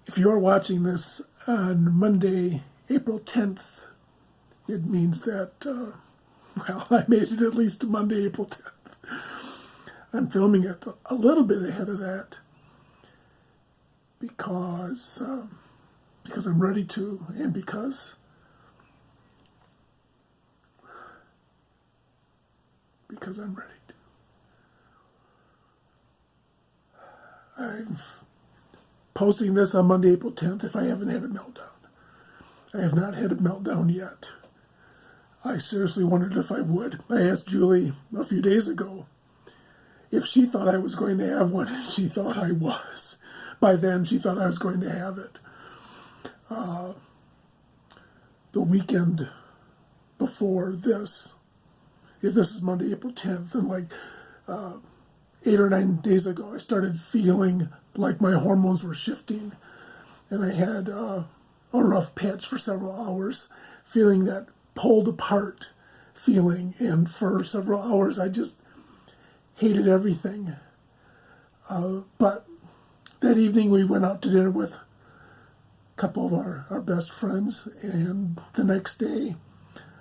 If you're watching this on Monday, April 10th, it means that, I made it at least to Monday, April 10th. I'm filming it a little bit ahead of that because I'm ready to, and because I'm ready to. I'm posting this on Monday, April 10th if I haven't had a meltdown. I have not had a meltdown yet. I seriously wondered if I would. I asked Julie a few days ago if she thought I was going to have one, and she thought I was. By then, she thought I was going to have it. The weekend before this, if this is Monday, April 10th, and like 8 or 9 days ago, I started feeling like my hormones were shifting, and I had a rough patch for several hours, feeling that pulled apart feeling, and for several hours I just hated everything. But that evening we went out to dinner with a couple of our best friends, and the next day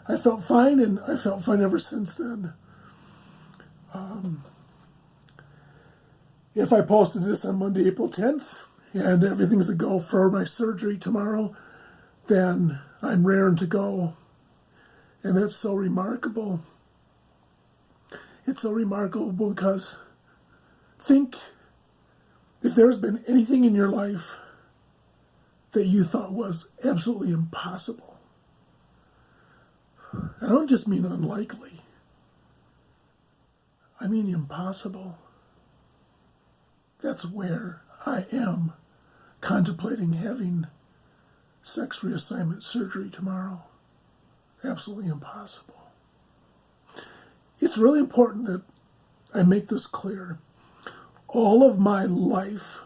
I felt fine, and I felt fine ever since then. If I posted this on Monday, April 10th, and everything's a go for my surgery tomorrow, then I'm raring to go. And that's so remarkable. It's so remarkable because think if there's been anything in your life that you thought was absolutely impossible. I don't just mean unlikely. I mean impossible. That's where I am contemplating having sex reassignment surgery tomorrow. Absolutely impossible. It's really important that I make this clear. All of my life,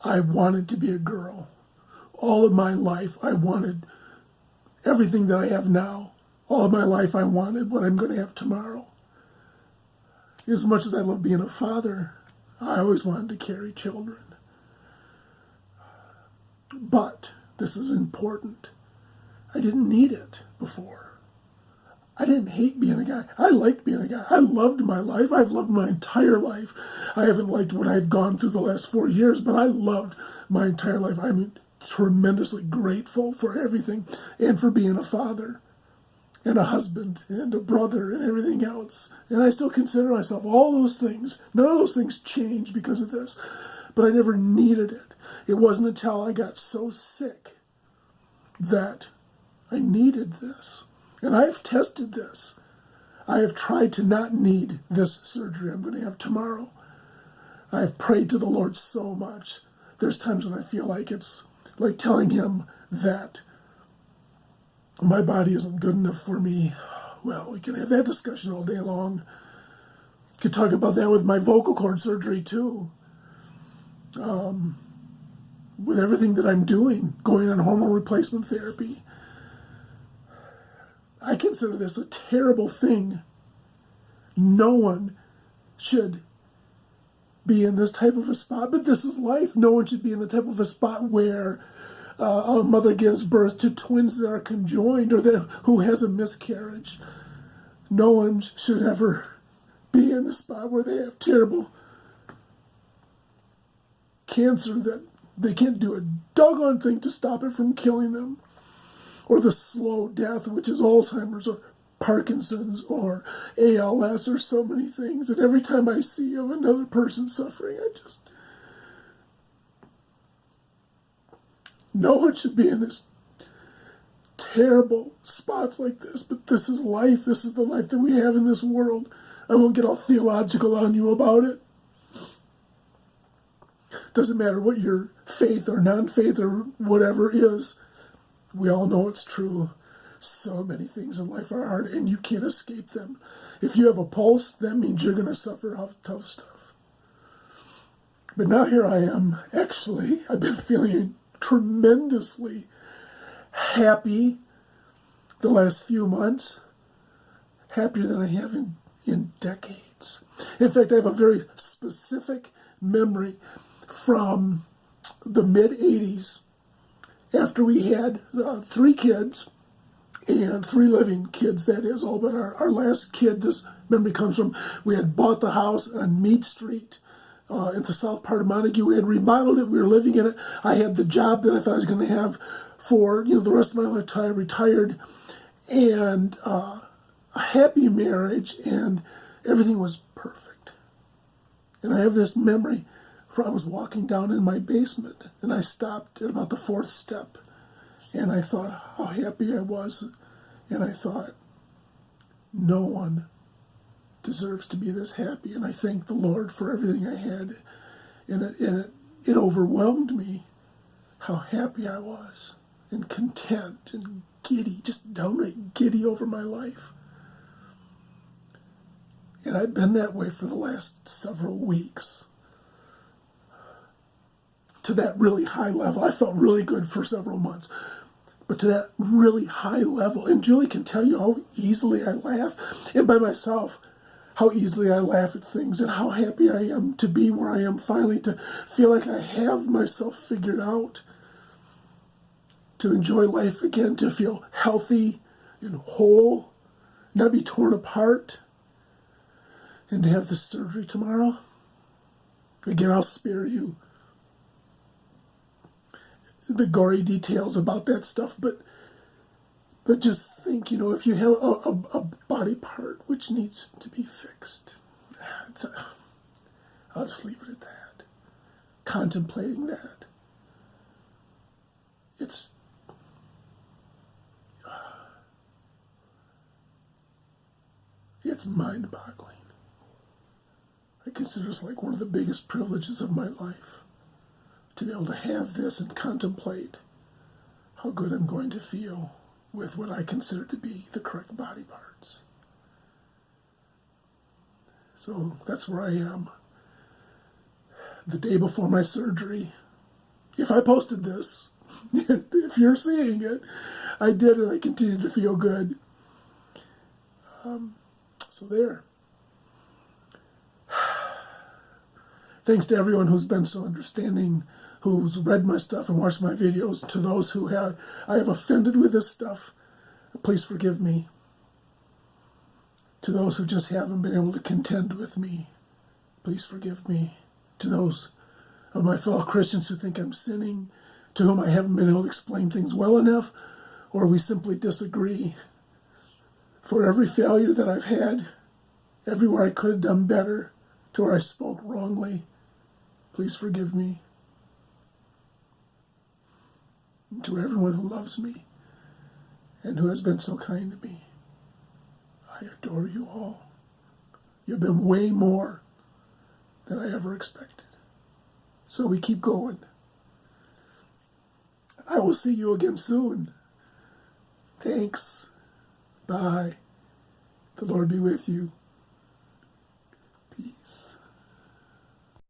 I wanted to be a girl. All of my life, I wanted everything that I have now. All of my life, I wanted what I'm going to have tomorrow. As much as I love being a father, I always wanted to carry children. But this is important. I didn't need it before. I didn't hate being a guy. I liked being a guy. I loved my life. I've loved my entire life. I haven't liked what I've gone through the last 4 years, but I loved my entire life. I'm tremendously grateful for everything and for being a father and a husband and a brother and everything else. And I still consider myself all those things. None of those things changed because of this, but I never needed it. It wasn't until I got so sick that I needed this. And I've tested this. I have tried to not need this surgery I'm going to have tomorrow. I've prayed to the Lord so much. There's times when I feel like it's like telling him that my body isn't good enough for me. Well, we can have that discussion all day long. Could talk about that with my vocal cord surgery too. With everything that I'm doing, going on hormone replacement therapy. I consider this a terrible thing. No one should be in this type of a spot, but this is life. No one should be in the type of a spot where a mother gives birth to twins that are conjoined or who has a miscarriage. No one should ever be in the spot where they have terrible cancer that they can't do a doggone thing to stop it from killing them. Or the slow death, which is Alzheimer's or Parkinson's or ALS or so many things. And every time I see of another person suffering, no one should be in this terrible spots like this. But this is life. This is the life that we have in this world. I won't get all theological on you about it. Doesn't matter what your faith or non-faith or whatever is. We all know it's true. So many things in life are hard, and you can't escape them. If you have a pulse, that means you're going to suffer tough stuff. But now here I am. Actually, I've been feeling tremendously happy the last few months. Happier than I have in decades. In fact, I have a very specific memory from the mid-'80s, after we had 3 kids, and 3 living kids, that is, all but our last kid, this memory comes from, we had bought the house on Meade Street in the south part of Montague. We had remodeled it. We were living in it. I had the job that I thought I was going to have for the rest of my life until I retired, and a happy marriage, and everything was perfect. And I have this memory. I was walking down in my basement, and I stopped at about the 4th step, and I thought how happy I was, and I thought, no one deserves to be this happy, and I thank the Lord for everything I had, and it overwhelmed me how happy I was, and content, and giddy, just downright giddy over my life. And I've been that way for the last several weeks. To that really high level. I felt really good for several months. But to that really high level, and Julie can tell you how easily I laugh, and by myself, how easily I laugh at things, and how happy I am to be where I am finally, to feel like I have myself figured out, to enjoy life again, to feel healthy and whole, not be torn apart, and to have the surgery tomorrow. Again, I'll spare you the gory details about that stuff, but just think, if you have a body part which needs to be fixed, I'll just leave it at that. Contemplating that, it's mind-boggling. I consider this like one of the biggest privileges of my life, to be able to have this and contemplate how good I'm going to feel with what I consider to be the correct body parts. So that's where I am. The day before my surgery, if I posted this, if you're seeing it, I did, and I continue to feel good. So there. Thanks to everyone who's been so understanding, who's read my stuff and watched my videos. To those who I have offended with this stuff, please forgive me. To those who just haven't been able to contend with me, please forgive me. To those of my fellow Christians who think I'm sinning, to whom I haven't been able to explain things well enough, or we simply disagree, for every failure that I've had, everywhere I could have done better, to where I spoke wrongly, please forgive me. And to everyone who loves me and who has been so kind to me, I adore you all. You've been way more than I ever expected. So we keep going. I will see you again soon. Thanks. Bye. The Lord be with you.